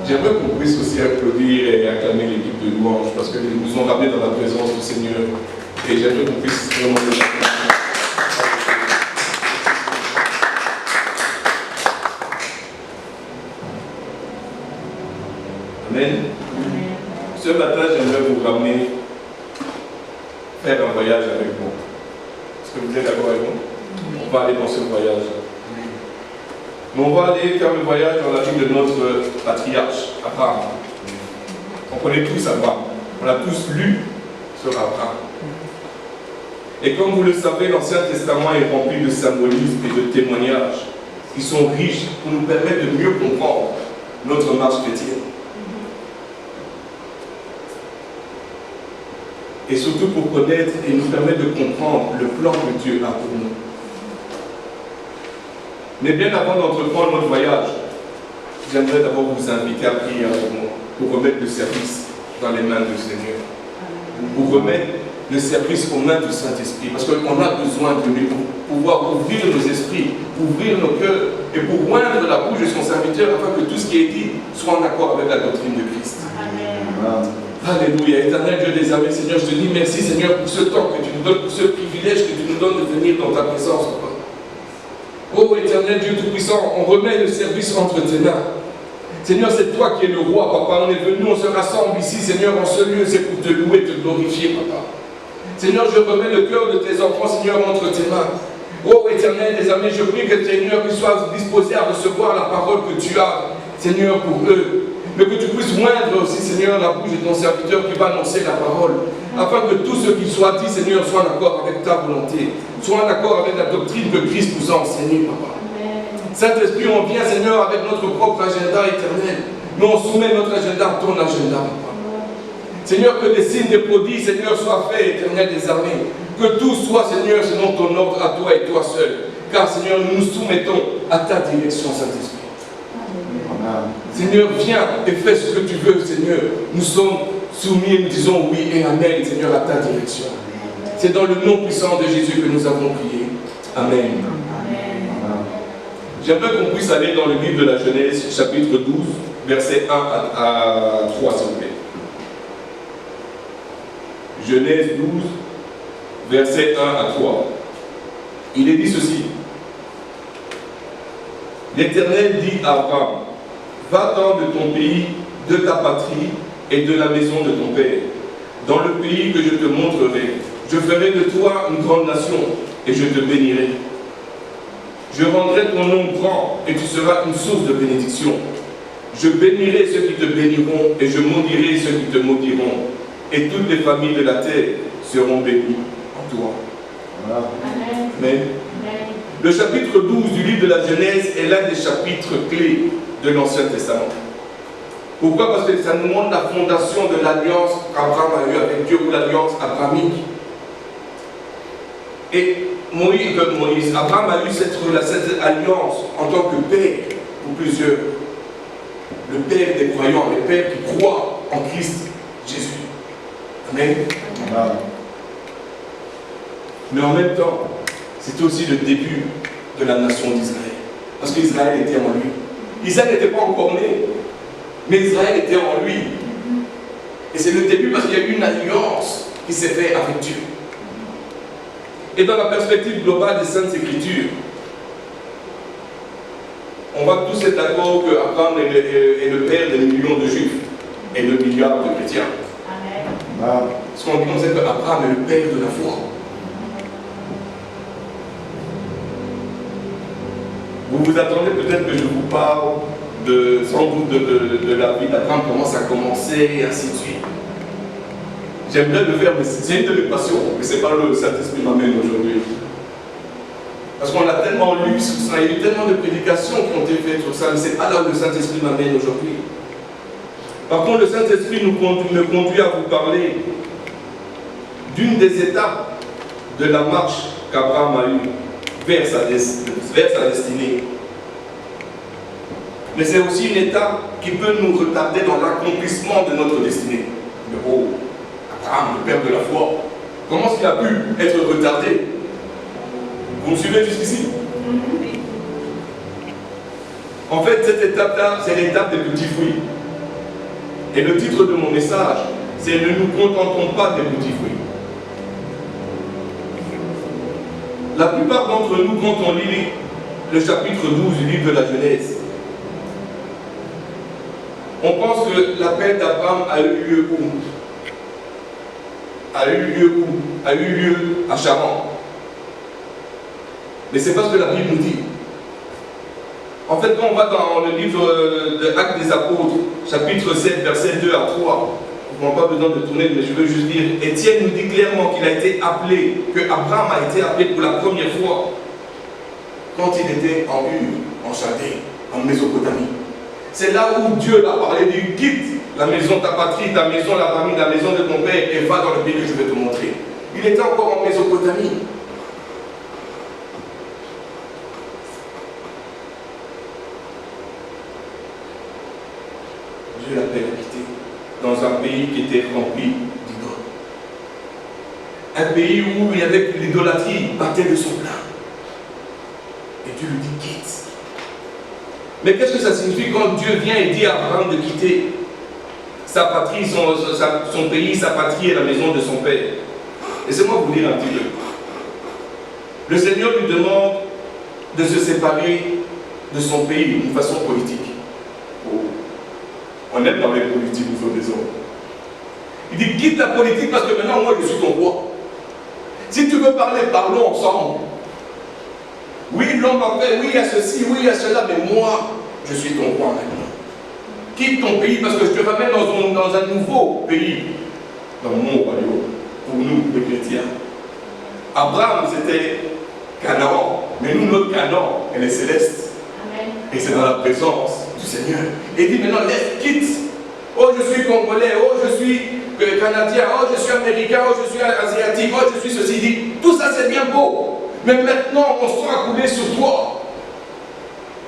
J'aimerais qu'on puisse aussi applaudir et acclamer l'équipe de louange parce qu'ils nous ont ramenés dans la présence du Seigneur. Et j'aimerais qu'on puisse vraiment les applaudir. Amen. Ce matin, j'aimerais vous ramener faire un voyage avec vous. Est-ce que vous êtes d'accord avec moi? On va aller dans ce voyage. Mais on va aller faire le voyage dans la vie de notre patriarche, Abraham. On connaît tous Abraham. On a tous lu sur Abraham. Et comme vous le savez, l'Ancien Testament est rempli de symbolismes et de témoignages qui sont riches pour nous permettre de mieux comprendre notre marche chrétienne. Et surtout pour connaître et nous permettre de comprendre le plan que Dieu a pour nous. Mais bien avant d'entreprendre notre voyage, j'aimerais d'abord vous inviter à prier avec moi pour remettre le service dans les mains du Seigneur. Pour remettre le service aux mains du Saint-Esprit. Parce qu'on a besoin de lui pour pouvoir ouvrir nos esprits, ouvrir nos cœurs et pour oindre la bouche de son serviteur afin que tout ce qui est dit soit en accord avec la doctrine de Christ. Amen. Alléluia. Éternel Dieu des armées, Seigneur, je te dis merci Seigneur pour ce temps que tu nous donnes, pour ce privilège que tu nous donnes de venir dans ta présence, Papa. Oh Éternel Dieu Tout-Puissant, on remet le service entre tes mains. Seigneur, c'est toi qui es le roi, Papa. On est venu, on se rassemble ici, Seigneur, en ce lieu, c'est pour te louer, te glorifier, Papa. Seigneur, je remets le cœur de tes enfants, Seigneur, entre tes mains. Oh Éternel des armées, je prie que Seigneur, qu'ils soient disposés à recevoir la parole que tu as, Seigneur, pour eux. Mais que tu puisses moindre aussi, Seigneur, la bouche de ton serviteur qui va annoncer la parole. Afin que tout ce qui soit dit, Seigneur, soit en accord avec ta volonté. Soit en accord avec la doctrine que Christ nous a enseignée, Papa. Saint-Esprit, on vient, Seigneur, avec notre propre agenda éternel. Mais on soumet notre agenda à ton agenda, Papa. Seigneur, que des signes, des prodiges, Seigneur, soient faits, éternel des armées. Que tout soit, Seigneur, selon ton ordre à toi et toi seul. Car, Seigneur, nous nous soumettons à ta direction, Saint-Esprit. Seigneur, viens et fais ce que tu veux, Seigneur. Nous sommes soumis et nous disons oui et amen, Seigneur, à ta direction. C'est dans le nom puissant de Jésus que nous avons prié. Amen. J'aimerais qu'on puisse aller dans le livre de la Genèse, chapitre 12, versets 1 à 3, s'il vous plaît. Genèse 12, versets 1 à 3. Il est dit ceci. L'Éternel dit à Abraham, va-t'en de ton pays, de ta patrie et de la maison de ton père, dans le pays que je te montrerai. Je ferai de toi une grande nation et je te bénirai. Je rendrai ton nom grand et tu seras une source de bénédiction. Je bénirai ceux qui te béniront et je maudirai ceux qui te maudiront. Et toutes les familles de la terre seront bénies en toi. Amen. Amen. Le chapitre 12 du livre de la Genèse est l'un des chapitres clés de l'Ancien Testament. Pourquoi? Parce que ça nous montre la fondation de l'alliance qu'Abraham a eue avec Dieu, ou l'alliance abrahamique. Et Abraham a eu cette alliance en tant que père pour plusieurs. Le père des croyants, le père qui croit en Christ Jésus. Amen. Amen. Mais en même temps, c'était aussi le début de la nation d'Israël. Parce qu'Israël était en lui. Israël n'était pas encore né, mais Israël était en lui. Et c'est le début parce qu'il y a eu une alliance qui s'est faite avec Dieu. Et dans la perspective globale des Saintes Écritures, on va tous être d'accord qu'Abraham est le père des millions de Juifs et de milliards de chrétiens. Amen. Ce qu'on dit, on sait qu'Abraham est le père de la foi. Vous vous attendez peut-être que je vous parle sans doute de la vie d'Abraham, comment ça a commencé, et ainsi de suite. J'aimerais le faire, mais c'est une de mes passions, mais ce n'est pas le Saint-Esprit m'amène aujourd'hui. Parce qu'on a tellement lu sur ça, il y a eu tellement de prédications qui ont été faites sur ça, mais ce n'est pas là où le Saint-Esprit m'amène aujourd'hui. Par contre, le Saint-Esprit me conduit à vous parler d'une des étapes de la marche qu'Abraham a eue vers sa destinée. Mais c'est aussi une étape qui peut nous retarder dans l'accomplissement de notre destinée. Oh, Abraham, le père de la foi, comment est-ce qu'il a pu être retardé? Vous me suivez jusqu'ici? En fait, cette étape-là, c'est l'étape des petits fruits. Et le titre de mon message, c'est « Ne nous contentons pas des petits fruits ». La plupart d'entre nous, quand on lit le chapitre 12 du livre de la Genèse, on pense que l'appel d'Abraham a eu lieu où? A eu lieu à Charan. Mais c'est pas ce que la Bible nous dit. En fait, quand on va dans le livre de Actes des Apôtres, chapitre 7, versets 2 à 3, on n'a pas besoin de tourner, mais je veux juste dire, Étienne nous dit clairement qu'il a été appelé, que Abraham a été appelé pour la première fois quand il était en Ur, en Chaldée, en Mésopotamie. C'est là où Dieu l'a parlé, dit, quitte la maison, ta patrie, ta maison, la famille, la maison de ton père, et va dans le pays que je vais te montrer. Il était encore en Mésopotamie. Dieu l'appelle à quitter dans un pays qui était rempli d'idoles. Un pays où il y avait l'idolâtrie battait de son plein. Et Dieu lui dit quitte. Mais qu'est-ce que ça signifie quand Dieu vient et dit à Abraham de quitter sa patrie, son pays, sa patrie et la maison de son père? Laissez-moi vous lire un petit peu. Le Seigneur lui demande de se séparer de son pays d'une façon politique. Oh. On aime parler politique ou sur des hommes. Il dit quitte la politique parce que maintenant moi je suis ton roi. Si tu veux parler, parlons ensemble. Oui, l'homme a fait, oui, il y a ceci, oui, il y a cela, mais moi, je suis ton roi maintenant. Quitte ton pays parce que je te ramène dans un nouveau pays, dans mon royaume, pour nous, les chrétiens. Abraham, c'était Canaan, mais nous, notre Canaan, elle est céleste. Amen. Et c'est dans la présence du Seigneur. Et il dit maintenant, quitte. Oh, je suis congolais, oh, je suis canadien, oh, je suis américain, oh, je suis asiatique, oh, je suis ceci. Il dit, tout ça, c'est bien beau. Mais maintenant, on sera coulé sur toi.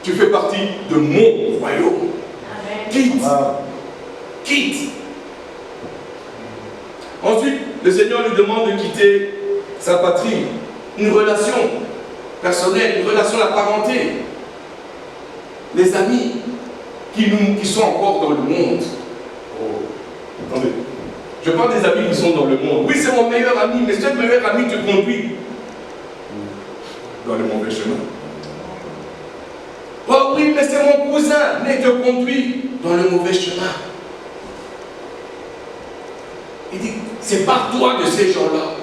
Tu fais partie de mon royaume. Amen. Quitte. Quitte. Ensuite, le Seigneur lui demande de quitter sa patrie. Une relation personnelle, une relation de parenté. Les amis qui sont encore dans le monde. Oh, attendez. Je parle des amis qui sont dans le monde. Oui, c'est mon meilleur ami, mais ce meilleur ami te conduit dans le mauvais chemin. Oh oui, mais c'est mon cousin, mais te conduit dans le mauvais chemin. Il dit, c'est par toi de ces gens-là.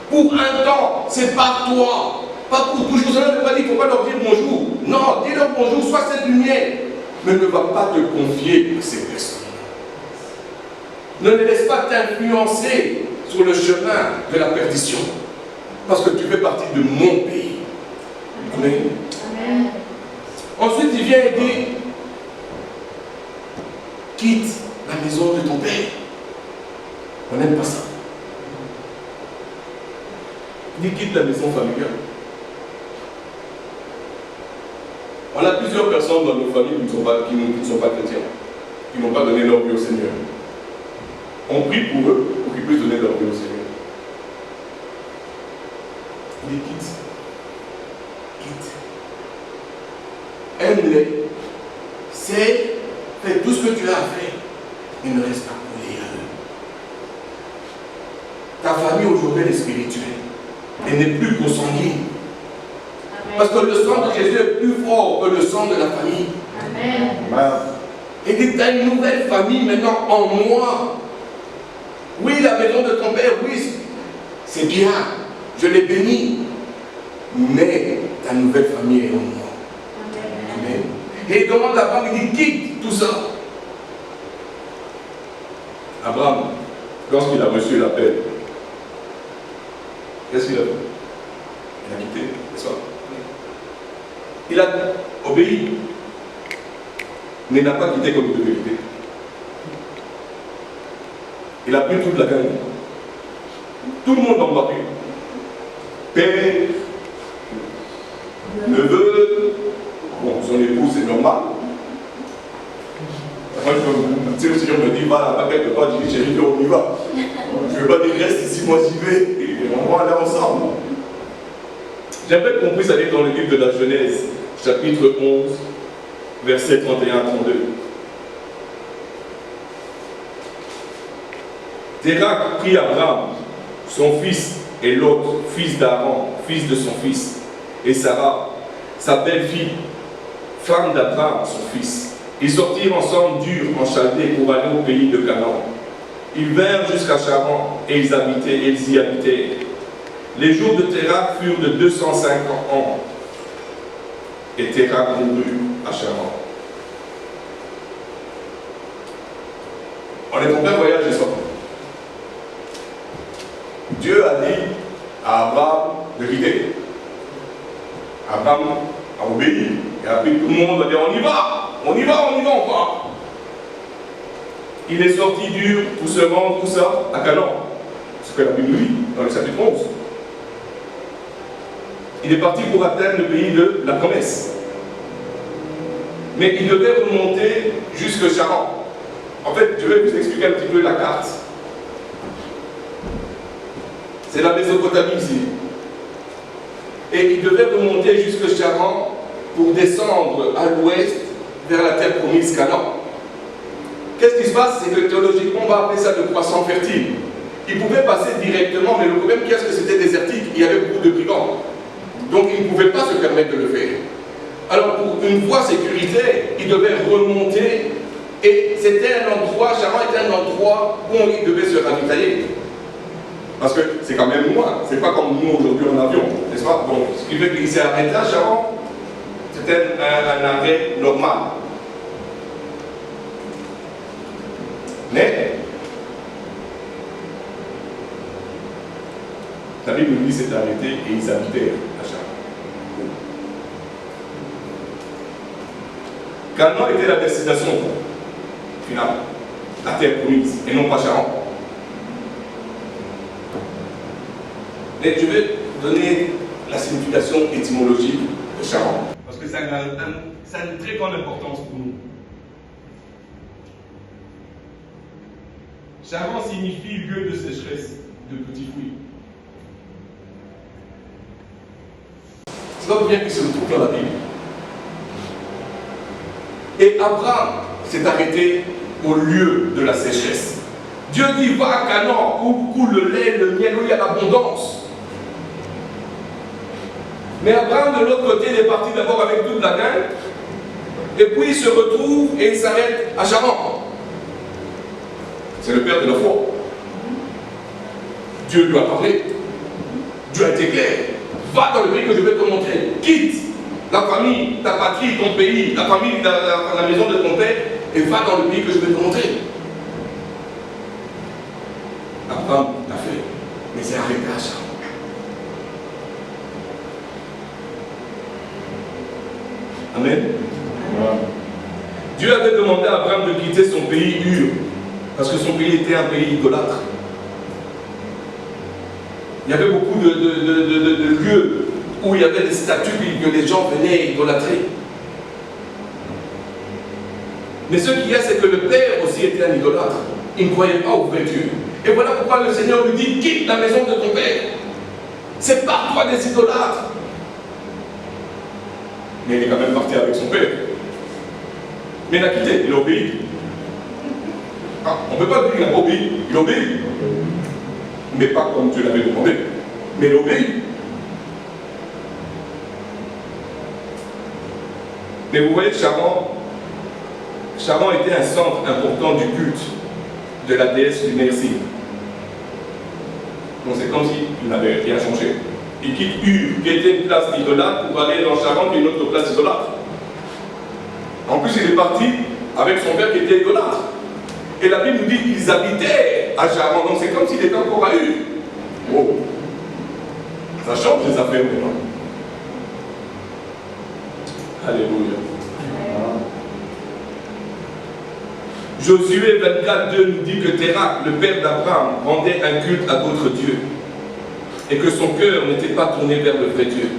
Pour un temps, c'est par toi. Pas pour toujours. Cela ne veut pas dire qu'il ne faut pas leur dire bonjour. Non, dis-leur bonjour, sois cette lumière. Mais ne va pas te confier à ces personnes. Ne les laisse pas t'influencer sur le chemin de la perdition. Parce que tu fais partie de mon pays. Amen. Amen. Ensuite, il vient et dit, quitte la maison de ton père. On n'aime pas ça. Il dit, quitte la maison familiale. On a plusieurs personnes dans nos familles qui ne sont pas chrétiens, qui n'ont pas donné leur vie au Seigneur. On prie pour eux, pour qu'ils puissent donner leur vie au Seigneur. Il dit, quitte. Aime-les, c'est fais tout ce que tu as à faire et ne reste pas collé à eux. Ta famille aujourd'hui est spirituelle, elle n'est plus consanguine. Parce que le sang de Jésus est plus fort que le sang de la famille. Amen. Et dit, tu as une nouvelle famille maintenant en moi. Oui, la maison de ton père, oui, c'est bien, je l'ai béni. Mais ta nouvelle famille est en moi. Amen. Et il demande à Abraham, il dit, quitte tout ça. Abraham, lorsqu'il a reçu l'appel, qu'est-ce qu'il a fait? Il a quitté, n'est-ce pas? Il a obéi, mais il n'a pas quitté comme il devait quitter. Il a pris toute la gang. Tout le monde embarqué. Père, neveu, bon, son épouse, c'est normal. Moi, si le Seigneur me dit, va là-bas quelque part, je dis, chérie, on y va. Je ne veux pas dire, reste ici, moi j'y vais, et on va aller ensemble. J'aimerais qu'on puisse aller dans le livre de la Genèse, chapitre 11, versets 31 à 32. Térak prit Abraham, son fils, et Lot, fils d'Aaron, fils de son fils, et Sarah, sa belle-fille, femme d'Abraham, son fils. Ils sortirent ensemble d'Ur en Chaldée pour aller au pays de Canaan. Ils vinrent jusqu'à Charan et ils y habitaient. Les jours de Térak furent de 250 ans. Et Térak mourut à Charan. On est en plein voyage ce soir. Dieu a dit à Abraham de quitter. Abraham a obéi. Et après tout le monde a dit on y va, on y va, on y va, on va. Il est sorti d'Ur pour se rendre, tout ça, à Canaan. Ce que la Bible dit dans le chapitre 11. Il est parti pour atteindre le pays de la promesse. Mais il devait remonter jusque Charan. En fait, je vais vous expliquer un petit peu la carte. C'est la Mésopotamie ici. Et il devait remonter jusque Charan pour descendre à l'ouest vers la terre promise Canaan. Qu'est-ce qui se passe? C'est que théologiquement, on va appeler ça le croissant fertile. Il pouvait passer directement, mais le problème, qu'est-ce que c'était désertique? Il y avait beaucoup de brigands. Donc, il ne pouvait pas se permettre de le faire. Alors, pour une voie sécuritaire, il devait remonter. Et c'était un endroit, Charan était un endroit où il devait se ravitailler. Parce que c'est quand même loin. C'est pas comme nous aujourd'hui en avion, n'est-ce pas? Donc, ce qui fait qu'il s'est arrêté à Charan, c'était un arrêt normal. Mais, la Bible nous dit s'est arrêté et ils habitaient à Charan. Canaan était la destination finale, la terre promise, et non pas Charan. Mais je vais donner la signification étymologique de Charan, parce que ça a une très grande importance pour nous. Charan signifie lieu de sécheresse, de petits fruits. C'est pas bien qu'il se retrouve dans la Bible. Et Abraham s'est arrêté au lieu de la sécheresse. Dieu dit, va à Canaan, où coule le lait, le miel, où il y a l'abondance. Mais Abraham, de l'autre côté, il est parti d'abord avec toute la gaine, et puis il se retrouve et il s'arrête à Charan. C'est le père de la foi. Dieu lui a parlé. Dieu a été clair. Va dans le pays que je vais te montrer. Quitte la famille, ta patrie, ton pays, la famille, la maison de ton père, et va dans le pays que je vais te montrer. Abraham l'a fait, mais c'est arrêté à Charan. Amen. Amen. Dieu avait demandé à Abraham de quitter son pays Ur, parce que son pays était un pays idolâtre. Il y avait beaucoup de lieux où il y avait des statues que les gens venaient idolâtrer. Mais ce qu'il y a, c'est que le père aussi était un idolâtre. Il ne croyait pas au vrai Dieu. Et voilà pourquoi le Seigneur lui dit, quitte la maison de ton père. Sépare-toi des idolâtres. Mais il est quand même parti avec son père. Mais il a quitté, il a obéi. Ah, on ne peut pas dire qu'il n'a pas obéi, il obéit. Mais pas comme Dieu l'avait demandé. Mais il obéit. Mais vous voyez, Charan était un centre important du culte de la déesse du merci. Donc c'est comme s'il n'avait rien changé. Il quitte Ur, qui était une place d'idolâtre, pour aller dans Charan, qui est une autre place d'idolâtre. En plus, il est parti avec son père qui était idolâtre. Et la Bible nous dit qu'ils habitaient à Charan. Donc c'est comme s'il était encore à Ur. Oh. Ça change les affaires maintenant. Alléluia. Josué 24:2 nous dit que Térak, le père d'Abraham, rendait un culte à d'autres dieux et que son cœur n'était pas tourné vers le vrai Dieu.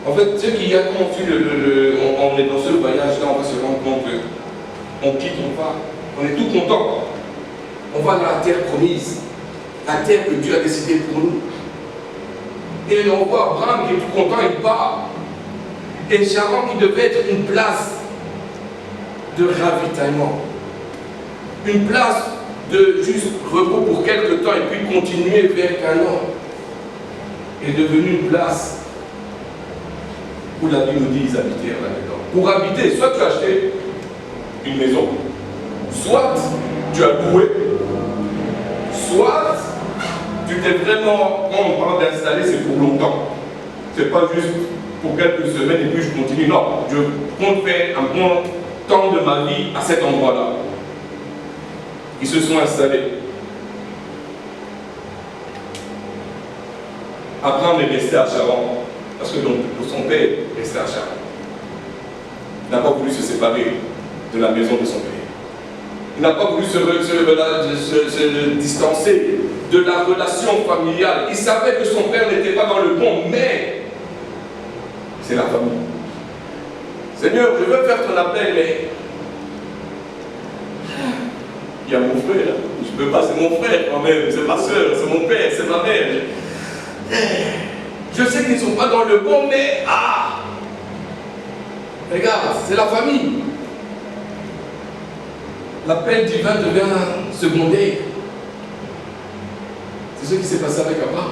En fait, ce qu'il y a quand on est dans ce voyage-là, on va se rendre compte qu'on quitte, on est tout content. On va dans la terre promise, la terre que Dieu a décidée pour nous. Et on voit Abraham qui est tout content, il part. Et Charan qui devait être une place de ravitaillement. une place de juste repos pour quelque temps et puis continuer vers Canaan est devenue une place où la Bible nous dit ils habitèrent là-dedans. Pour habiter, soit tu as acheté une maison, soit tu as loué, soit tu t'es vraiment, quand on parle d'installer, c'est pour longtemps. C'est pas juste pour quelques semaines et puis je continue. Non, je compte faire un bon temps de ma vie à cet endroit-là. Ils se sont installés. Abraham est resté à Charan, parce que donc, son père est resté à Charan. Il n'a pas voulu se séparer de la maison de son père. Il n'a pas voulu se distancer de la relation familiale. Il savait que son père n'était pas dans le bon, mais c'est la famille. Seigneur, je veux faire ton appel, mais il y a mon frère. Je ne peux pas, c'est mon frère quand même, c'est ma soeur, c'est mon père, c'est ma mère. Je sais qu'ils ne sont pas dans le bon, mais regarde, c'est la famille. L'appel divin devient secondaire. C'est ce qui s'est passé avec Abraham.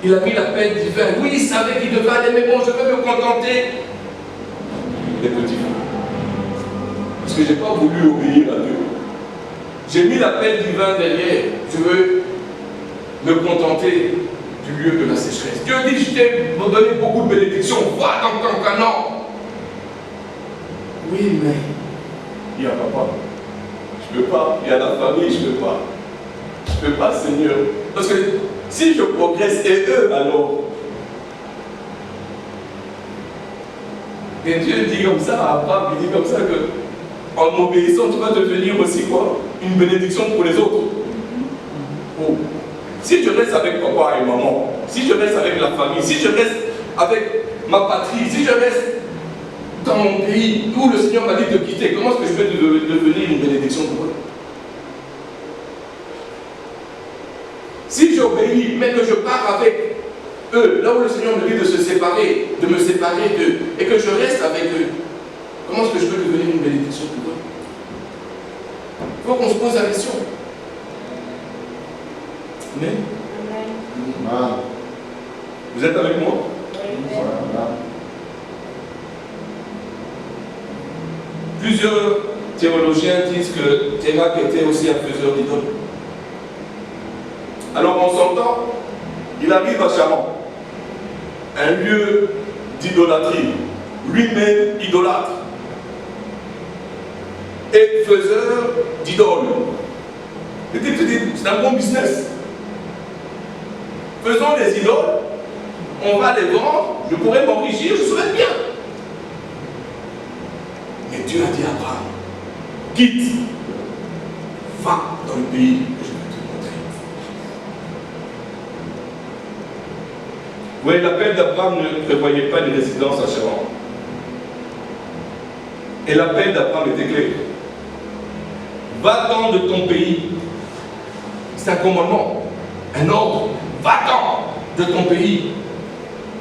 Il a mis l'appel divin. Oui, il savait qu'il devait aller, mais bon, je vais me contenter des petits fruits. Parce que je n'ai pas voulu obéir à Dieu. J'ai mis l'appel divin derrière. Je veux me contenter du lieu de la sécheresse. Dieu dit, je t'ai donné beaucoup de bénédictions. Va dans ton canon. Oui, mais il y a papa. Je ne peux pas. Il y a la famille, je ne peux pas. Je ne peux pas, Seigneur. Parce que si je progresse, et eux, alors. Et Dieu dit comme ça à Abraham, il dit comme ça que en m'obéissant, tu vas devenir aussi quoi? Une bénédiction pour les autres. Oh. Si je reste avec papa et maman, si je reste avec la famille, si je reste avec ma patrie, si je reste dans mon pays où le Seigneur m'a dit de quitter, comment est-ce que je peux devenir une bénédiction pour eux? Si j'obéis, mais que je pars avec eux, là où le Seigneur me dit de se séparer, de me séparer d'eux, et que je reste avec eux, comment est-ce que je peux devenir une bénédiction pour eux? Il faut qu'on se pose la question. Amen. Amen. Vous êtes avec moi? Amen. Plusieurs théologiens disent que Térak était aussi un faiseur d'idoles. Alors en son temps, il arrive à Charan, un lieu d'idolâtrie, lui-même idolâtre, et faiseur d'idoles. C'est un bon business. Faisons des idoles, on va les vendre, je pourrais m'enrichir, je serais bien. Mais Dieu a dit à Abraham, quitte, va dans le pays que je vais te montrer. Vous voyez, l'appel d'Abraham ne prévoyait pas une résidence à Charan. Et l'appel d'Abraham était clair. Va-t'en de ton pays. C'est un commandement, un ordre. Va-t'en de ton pays,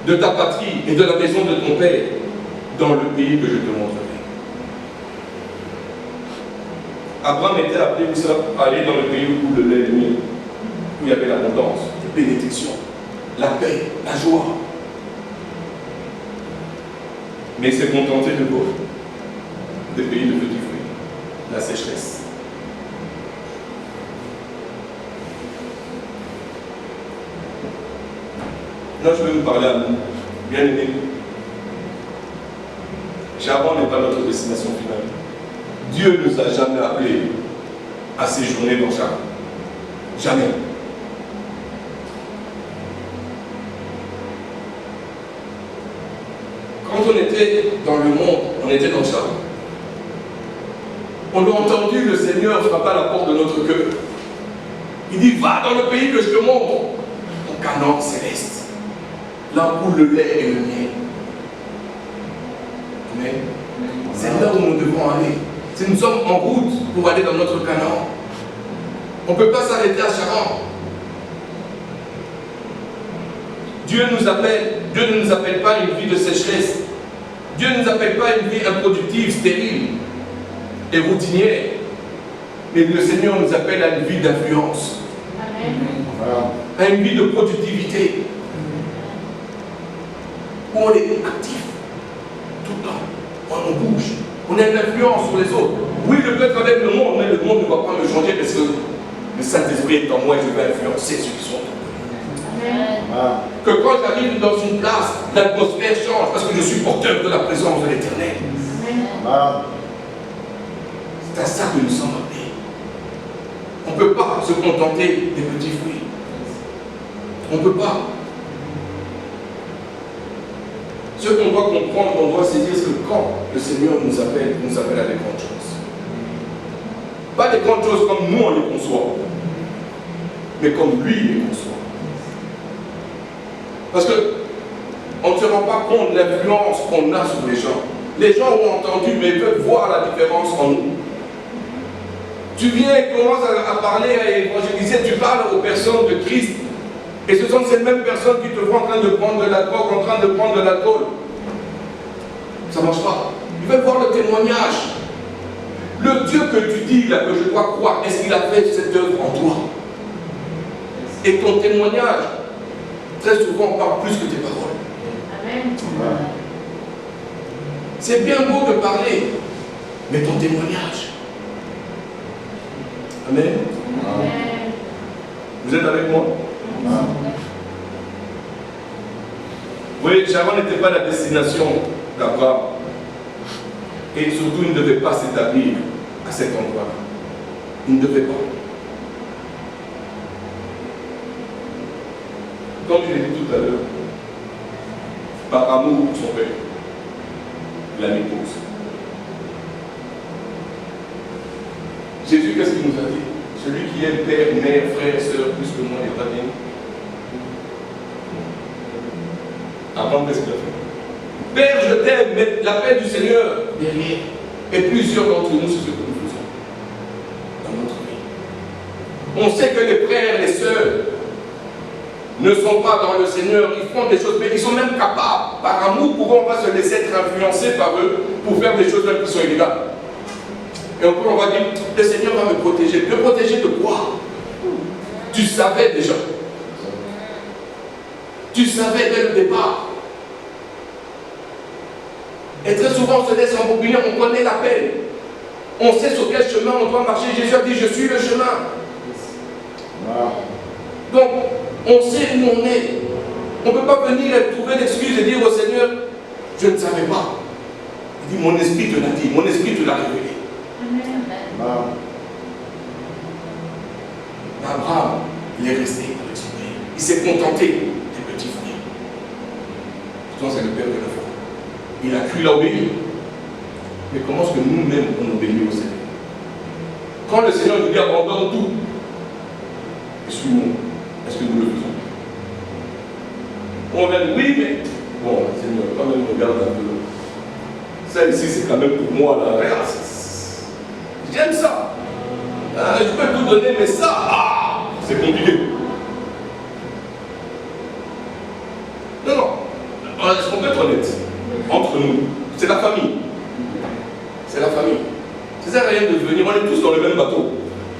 de ta patrie et de la maison de ton père, dans le pays que je te montrerai. Abraham était appelé à aller dans le pays où le lait est miel, où il y avait l'abondance, les bénédictions, la paix, la joie. Mais il s'est contenté de quoi? Des pays de petits fruits, la sécheresse. Là, je vais vous parler à nous, bien aimés. Charan n'est pas notre destination finale. Dieu ne nous a jamais appelés à séjourner dans Charan. Jamais. Quand on était dans le monde, on était dans Charan. On a entendu le Seigneur frapper à la porte de notre cœur. Il dit, va dans le pays que je te montre. Ton Canaan céleste. Là où le lait et le miel. Mais c'est là où nous devons aller. Si nous sommes en route pour aller dans notre Canaan, on ne peut pas s'arrêter à Charan. Dieu nous appelle. Dieu ne nous appelle pas à une vie de sécheresse. Dieu ne nous appelle pas à une vie improductive, stérile et routinière. Mais le Seigneur nous appelle à une vie d'influence, à une vie de productivité, où on est actif tout le temps, on bouge, on a une influence sur les autres. Oui, je peux être avec le monde, mais le monde ne va pas me changer parce que le Saint-Esprit est en moi et je vais influencer ceux qui sont en moi. Que quand j'arrive dans une place, l'atmosphère change parce que je suis porteur de la présence de l'Éternel. C'est à ça que nous sommes appelés. On ne peut pas se contenter des petits fruits. On ne peut pas. Ce qu'on doit comprendre, on doit saisir, c'est que quand le Seigneur nous appelle à des grandes choses. Pas des grandes choses comme nous on les conçoit, mais comme lui les conçoit. Parce qu'on ne se rend pas compte de l'influence qu'on a sur les gens. Les gens ont entendu, mais ils peuvent voir la différence en nous. Tu viens et commences à parler, à évangéliser, tu parles aux personnes de Christ. Et ce sont ces mêmes personnes qui te voient en train de prendre de la drogue, en train de prendre de l'alcool. Ça ne marche pas. Ils veulent voir le témoignage. Le Dieu que tu dis, là, que je dois croire, est-ce qu'il a fait cette œuvre en toi? Et ton témoignage, très souvent, parle plus que tes paroles. Amen. C'est bien beau de parler, mais ton témoignage. Amen. Amen. Vous êtes avec moi? Oui, Charan n'était pas la destination d'Abraham. Et surtout, il ne devait pas s'établir à cet endroit-là. Il ne devait pas. Comme je l'ai dit tout à l'heure, par amour pour son père, il a mis pause. Jésus, qu'est-ce qu'il nous a dit? Celui qui aime père, mère, frère, soeur, plus que moi, n'est pas bien. Abraham, qu'est-ce qu'il a fait? Père, je t'aime, mais l'appel du Seigneur derrière. Et plusieurs d'entre nous, c'est ce que nous faisons dans notre vie. On sait que les frères, les sœurs ne sont pas dans le Seigneur, ils font des choses, mais ils sont même capables, par amour, pourquoi on va se laisser être influencé par eux pour faire des choses même qui sont illégales. Et on va dire, le Seigneur va me protéger. Me protéger de quoi? Tu savais déjà. Tu savais dès le départ. Et très souvent, on se laisse embobiner, on connaît l'appel. On sait sur quel chemin on doit marcher. Jésus a dit, je suis le chemin. Donc, on sait où on est. On ne peut pas venir et trouver l'excuse et dire au Seigneur, je ne savais pas. Il dit, mon esprit te l'a dit, mon esprit te l'a révélé. Abraham, il est resté avec son père. Il s'est contenté des petits fruits. Pourtant, c'est le père de la foi. Il a cru, il a obéi. Mais comment est-ce que nous-mêmes, on obéit au Seigneur? Quand le Seigneur nous dit abandonne tout, suis-moi. Est-ce que nous le faisons? On va dire oui, mais bon, Seigneur, quand même, regarde un peu. Ça ici, c'est quand même pour moi, là. Regarde, j'aime ça. Je peux tout donner, mais ça, c'est compliqué. Non, non. Est-ce qu'on peut être honnête? Entre nous, c'est la famille. C'est la famille. Ça ne sert à rien de venir, on est tous dans le même bateau.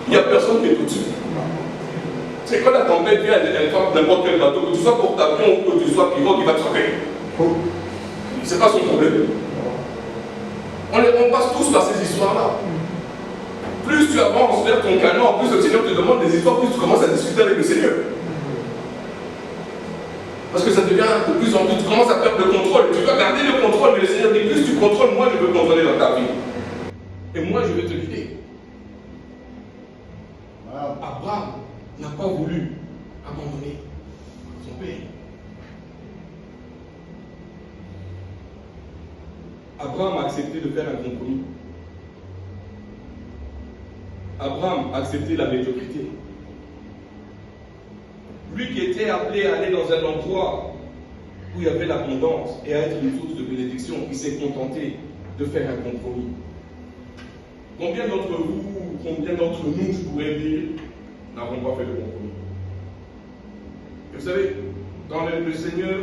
Il n'y a personne qui est au-dessus. C'est quand la tempête vient, elle frappe n'importe quel bateau, que tu sois porte-avions ou que tu sois pilote, il va te frapper. Ce n'est pas son problème. On passe tous par ces histoires-là. Plus tu avances vers ton canon, plus le Seigneur te demande des histoires, plus tu commences à discuter avec le Seigneur. Parce que ça devient de plus en plus, tu commences à perdre le contrôle. Tu dois garder le contrôle, mais le Seigneur dit, plus tu contrôles, moi je veux contrôler dans ta vie. Et moi je vais te guider. Abraham n'a pas voulu abandonner son père. Abraham a accepté de faire un compromis. Abraham a accepté la médiocrité. Lui qui était appelé à aller dans un endroit où il y avait l'abondance et à être une source de bénédiction, il s'est contenté de faire un compromis. Combien d'entre vous, combien d'entre nous, je pourrais dire, n'avons pas fait de compromis? Et vous savez, dans le Seigneur,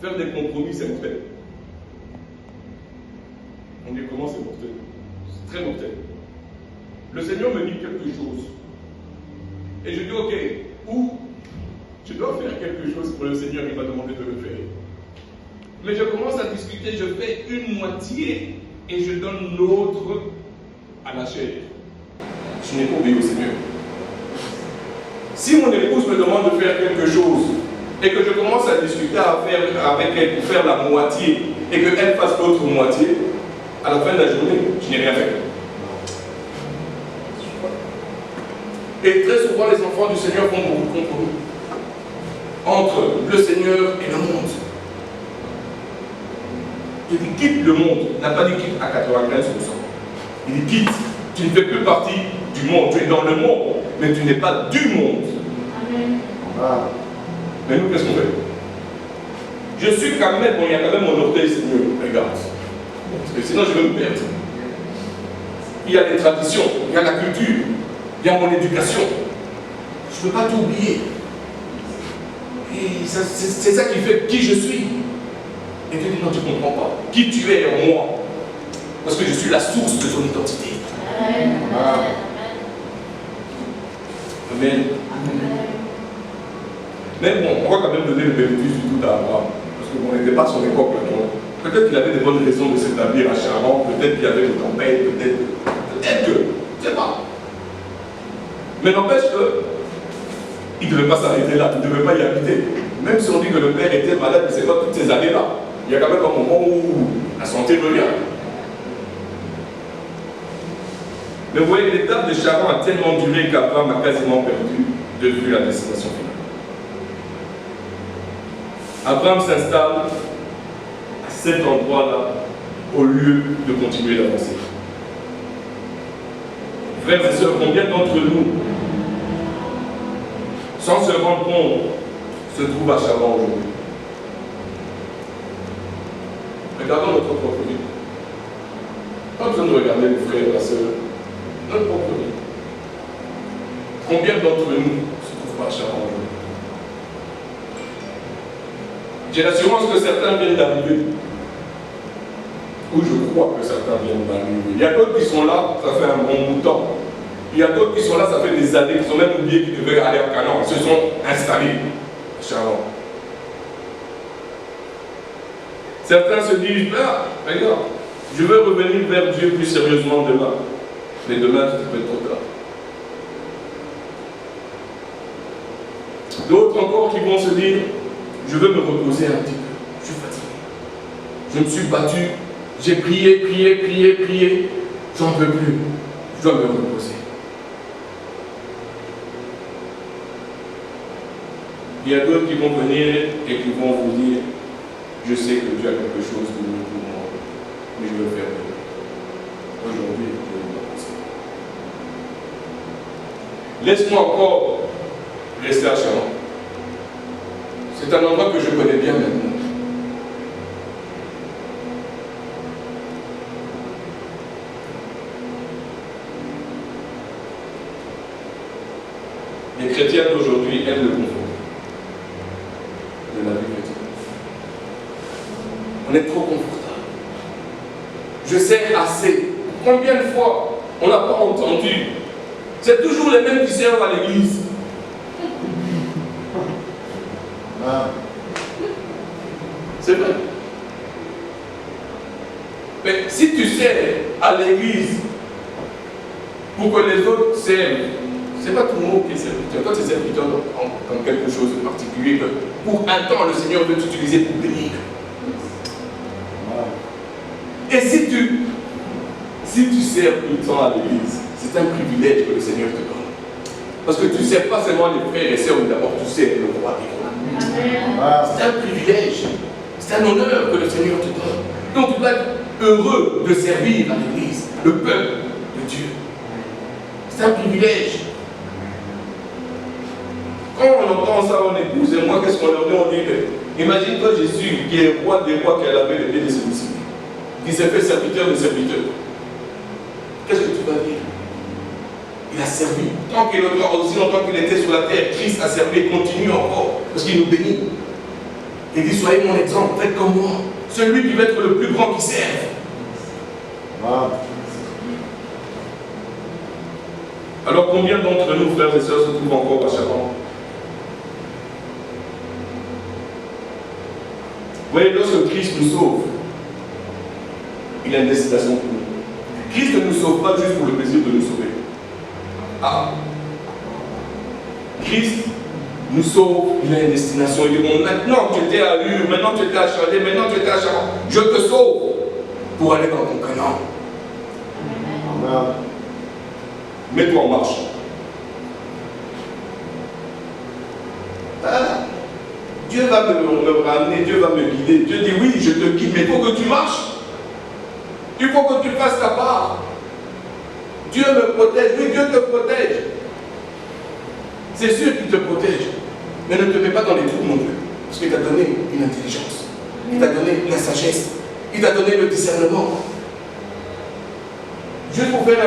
faire des compromis, c'est mortel. On dit comment c'est mortel? C'est très mortel. le Seigneur me dit quelque chose. Et je dis, ok, ou je dois faire quelque chose pour le Seigneur, il m'a demandé de le faire. Mais je commence à discuter, je fais une moitié et je donne l'autre à la chair. Je n'ai pas obéi au Seigneur. Si mon épouse me demande de faire quelque chose et que je commence à discuter avec elle pour faire la moitié et qu'elle fasse l'autre moitié, à la fin de la journée, je n'ai rien fait. Et très souvent, les enfants du Seigneur font beaucoup de compromis entre le Seigneur et le monde. Il dit quitte le monde, il n'a pas dit quitte à 95%. Il dit quitte, tu ne fais plus partie du monde, tu es dans le monde, mais tu n'es pas du monde. Amen. Ah. Mais nous, qu'est-ce qu'on fait? Je suis quand même, bon, il y a quand même mon orteil, Seigneur, regarde. Parce que sinon, je vais me perdre. Il y a les traditions, il y a la culture, il y a mon éducation. Je ne peux pas tout oublier. Et c'est ça qui fait qui je suis. Et tu dis non, tu ne comprends pas. Qui tu es en moi. Parce que je suis la source de ton identité. Amen. Amen. Mais bon, on va quand même donner le bénéfice du tout à Abraham. Parce qu'on n'était pas à son époque. Peut-être qu'il avait des bonnes raisons de s'établir à Charan, peut-être qu'il y avait le tempête, peut-être que, je ne sais pas. Mais n'empêche qu'il ne devait pas s'arrêter là, il ne devait pas y habiter. Même si on dit que le père était malade, il ne sait pas toutes ces années-là. Il y a quand même un moment où la santé revient. Mais vous voyez, l'étape de Charan a tellement duré qu'Abraham a quasiment perdu de vue la destination finale. Abraham s'installe à cet endroit-là au lieu de continuer d'avancer. Frères et sœurs, combien d'entre nous, sans se rendre compte, se trouvent à Charan aujourd'hui? Regardons notre propre vie. Pas besoin de regarder les frères et la sœur. Notre propre vie. Combien d'entre nous se trouvent pas à Charan aujourd'hui? J'ai l'assurance que certains viennent d'arriver. Ou je crois que certains viennent d'arriver. Il y a d'autres qui sont là, ça fait un bon bout de temps. Il y a d'autres qui sont là, ça fait des années, qui ont même oublié qu'ils devaient aller à Canaan. Ils se sont installés à Charan. Certains se disent, ah, regarde, je veux revenir vers Dieu plus sérieusement demain. Mais demain, ça peut être trop tard. D'autres encore qui vont se dire, je veux me reposer un petit peu. Je suis fatigué. Je me suis battu. J'ai prié. J'en peux plus. Je dois me reposer. Il y a d'autres qui vont venir et qui vont vous dire, je sais que Dieu a quelque chose de mieux pour moi, mais je veux faire mieux. Aujourd'hui, je vais me reposer. Laisse-moi encore rester à Charan. C'est un endroit que je connais bien maintenant. Les chrétiens d'aujourd'hui aiment le confort de la vie chrétienne. On est trop confortable. Je sers assez. Combien de fois on n'a pas entendu? C'est toujours les mêmes qui servent à l'église. C'est vrai. Mais si tu sers à l'église pour que les autres servent, c'est pas tout le monde qui est serviteur. Toi, tu es serviteur dans quelque chose de particulier que pour un temps, le Seigneur veut t'utiliser pour bénir. Et si tu sers tout le temps à l'église, c'est un privilège que le Seigneur te donne. Parce que tu ne sers pas seulement les frères et sœurs, mais d'abord tu sers le roi des rois. C'est un privilège, c'est un honneur que le Seigneur te donne. Donc tu dois être heureux de servir à l'église, le peuple de Dieu. C'est un privilège. Quand on entend ça, on épouse et moi, qu'est-ce qu'on leur dit? On dit, imagine-toi Jésus qui est roi des rois, qui a lavé les pieds de ses disciples, qui s'est fait serviteur de serviteurs. Qu'est-ce que tu vas dire? Il a servi. Aussi longtemps qu'il était sur la terre, Christ a servi et continue encore, parce qu'il nous bénit. Il dit, soyez mon exemple, faites comme moi. Celui qui va être le plus grand qui serve. Wow. Alors combien d'entre nous, frères et sœurs, se trouvent encore à Chaban? Vous voyez, lorsque Christ nous sauve, il a une destination pour nous. Christ ne nous sauve pas juste pour le plaisir de nous sauver. Ah! Christ nous sauve, il a une destination. Il dit, bon, maintenant tu étais à Ur, maintenant tu étais à Chalais, maintenant tu étais à Chaban, je te sauve pour aller dans ton Canaan. Amen. Mets-toi en marche. Ah, Dieu va me ramener, Dieu va me guider. Dieu dit oui, je te guide, mais il faut que tu marches. Il faut que tu fasses ta part. Dieu me protège, oui, Dieu te protège. C'est sûr qu'il te protège, mais ne te mets pas dans les trous non plus. Parce qu'il t'a donné une intelligence, il t'a donné la sagesse, il t'a donné le discernement. Juste pour faire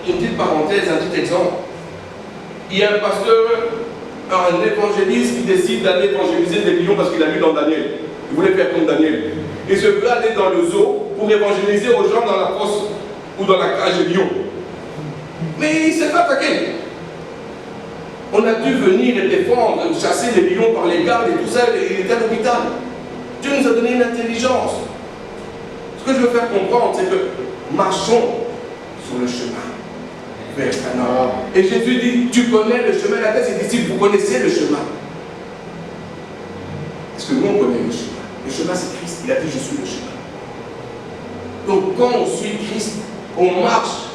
une petite parenthèse, un petit exemple. Il y a un pasteur, un évangéliste qui décide d'aller évangéliser des millions parce qu'il a lu dans Daniel. Il voulait faire comme Daniel. Il se veut aller dans le zoo pour évangéliser aux gens dans la fosse ou dans la cage de lions. Mais il s'est fait attaquer. On a dû venir et défendre, chasser les lions par les gardes et tout ça, il était à l'hôpital. Dieu nous a donné une intelligence. Ce que je veux faire comprendre, c'est que marchons sur le chemin vers Canaan. Et Jésus dit, tu connais le chemin, la tête, ses disciples, vous connaissez le chemin. Est-ce que nous, on connaît le chemin? Le chemin, c'est Christ. Il a dit, je suis le chemin. Donc, quand on suit Christ, on marche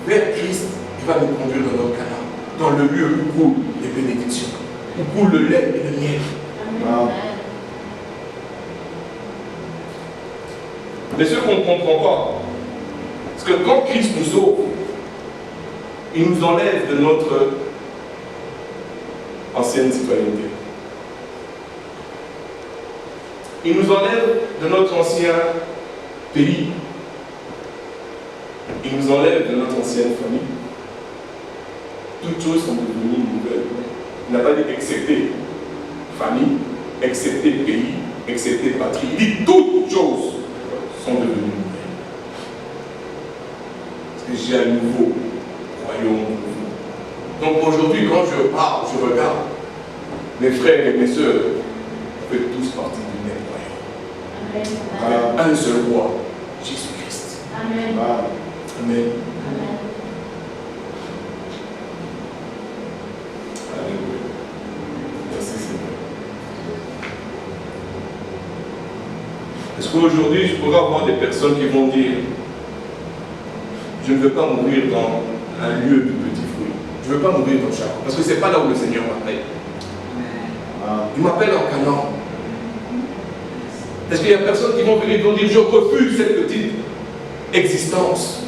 vers Christ. Il va nous conduire dans notre Canaan, dans le lieu où coulent les bénédictions, où coule le lait et le miel. Amen. Mais ce qu'on ne comprend pas, c'est que quand Christ nous sauve, il nous enlève de notre ancienne citoyenneté. Il nous enlève de notre ancien pays. Il nous enlève de notre ancienne famille. Toutes choses sont devenues nouvelles. Il n'a pas dit excepté famille, excepté pays, excepté patrie. Il dit toutes choses sont devenues nouvelles. Parce que j'ai un nouveau royaume. Donc aujourd'hui, quand je parle, je regarde, mes frères et mes sœurs, on fait tous partie du même royaume. Un seul roi, Jésus-Christ. Amen. Amen. Est-ce qu'aujourd'hui, je pourrais avoir des personnes qui vont dire, je ne veux pas mourir dans un lieu de petits fruits. Je ne veux pas mourir dans Chaban. Parce que ce n'est pas là où le Seigneur m'appelle. Il m'appelle en Canaan. Est-ce qu'il y a personnes qui vont venir et vont dire, je refuse cette petite existence.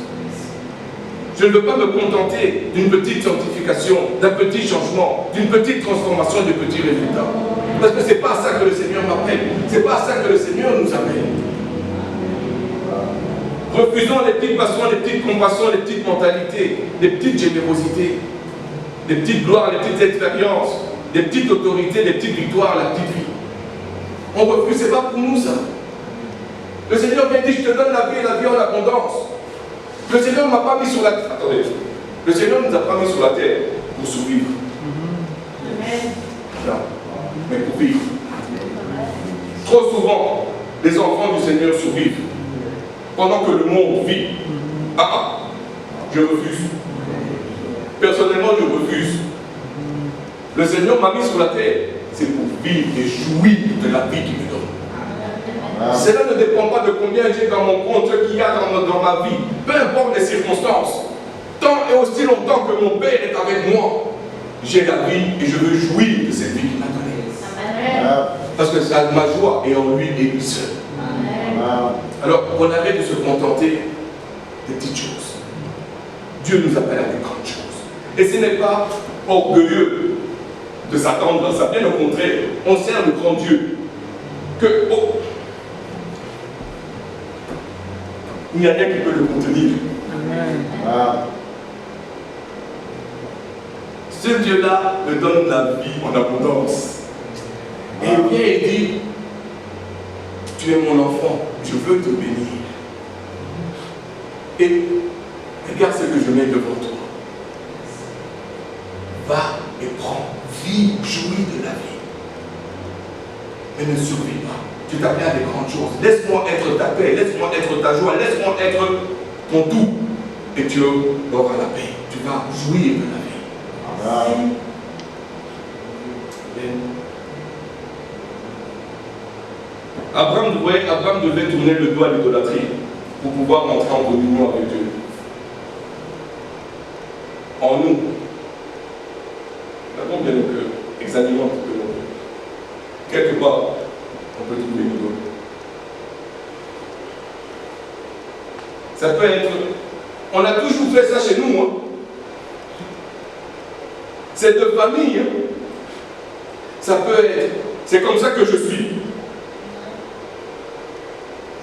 Je ne veux pas me contenter d'une petite sanctification, d'un petit changement, d'une petite transformation, de petits résultats. Parce que ce n'est pas à ça que le Seigneur m'appelle. Ce n'est pas à ça que le Seigneur nous appelle. Refusons les petites passions, les petites compassions, les petites mentalités, les petites générosités, les petites gloires, les petites expériences, les petites autorités, les petites victoires, la petite vie. On refuse, ce n'est pas pour nous ça. Le Seigneur vient dire, je te donne la vie et la vie en abondance. Le Seigneur ne m'a pas mis sur la terre. Attendez. Le Seigneur ne nous a pas mis sur la terre pour survivre. Non. Mais pour vivre. Trop souvent, les enfants du Seigneur survivent. Pendant que le monde vit. Je refuse. Personnellement, je refuse. Le Seigneur m'a mis sur la terre. C'est pour vivre et jouir de la vie qu'il me donne. Cela ne dépend pas de combien j'ai dans mon compte, ce qu'il y a dans ma vie. Peu importe les circonstances. Tant et aussi longtemps que mon Père est avec moi, j'ai la vie et je veux jouir de cette vie qu'il m'a donnée. Parce que ma joie est en lui et lui seul. Alors, on arrête de se contenter des petites choses. Dieu nous appelle à des grandes choses. Et ce n'est pas orgueilleux de s'attendre à ça. Bien au contraire, on sert le grand Dieu. Il n'y a rien qui peut le contenir. Ce Dieu-là me donne la vie en abondance. Et il vient et dit, tu es mon enfant, je veux te bénir. Et regarde ce que je mets devant toi. Va et prends, vis, jouis de la vie. Mais ne survis pas. Tu t'appelles à des grandes choses. Laisse-moi être ta paix, laisse-moi être ta joie, laisse-moi être ton tout. Et tu auras la paix. Tu vas jouir de la vie. Amen. Abraham devait tourner le dos à l'idolâtrie pour pouvoir entrer en communion avec Dieu. En nous, avons bien nos cœurs, examinons un petit peu nos cœurs. Quelque part, on peut trouver une idole. Ça peut être, on a toujours fait ça chez nous, hein. C'est de famille, hein. Ça peut être, c'est comme ça que je suis.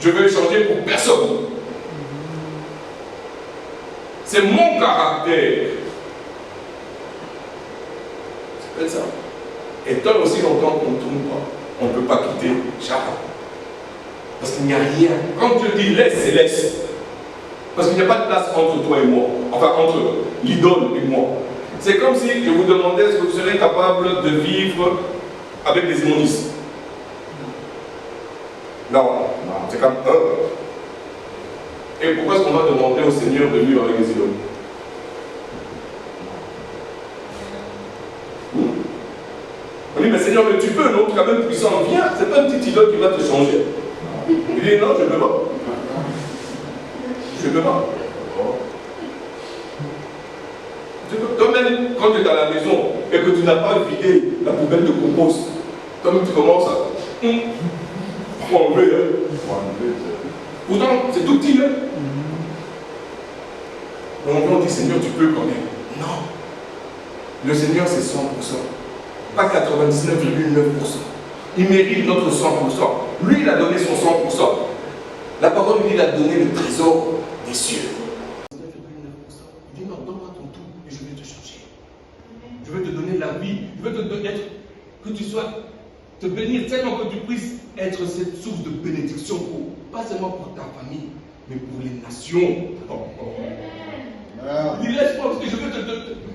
Je veux changer pour personne. C'est mon caractère. C'est ça. Et tant aussi longtemps qu'on ne tourne pas, on ne peut pas quitter Sharon. Parce qu'il n'y a rien. Quand Dieu dit laisse, c'est laisse. Parce qu'il n'y a pas de place entre toi et moi. Enfin, entre l'idole et moi. C'est comme si je vous demandais est-ce que vous serez capable de vivre avec des immondices. Non, c'est comme un. Et pourquoi est-ce qu'on va demander au Seigneur de vivre avec des idoles? On dit, mais Seigneur, mais tu peux, non? Tu es quand même puissant, viens, c'est pas une petite idole qui va te changer. Il dit, non, je ne peux pas. Je ne peux pas. Toi-même, quand tu es à la maison et que tu n'as pas vidé la poubelle de compost, toi-même tu commences à enlever. Pourtant, c'est tout petit. Donc on dit, Seigneur, tu peux quand même. Non. Le Seigneur, c'est 100%. Pas 99,9%. Il mérite notre 100%. Lui, il a donné son 100%. La parole, lui, il a donné le trésor des cieux. Il dit, non, donne-moi ton tout et je vais te changer. Je vais te donner la vie. Je vais te donner que tu sois, te bénir tellement que tu puisses être cette source de bénédiction, pas seulement pour ta famille, mais pour les nations. Il dit, laisse-moi parce que je veux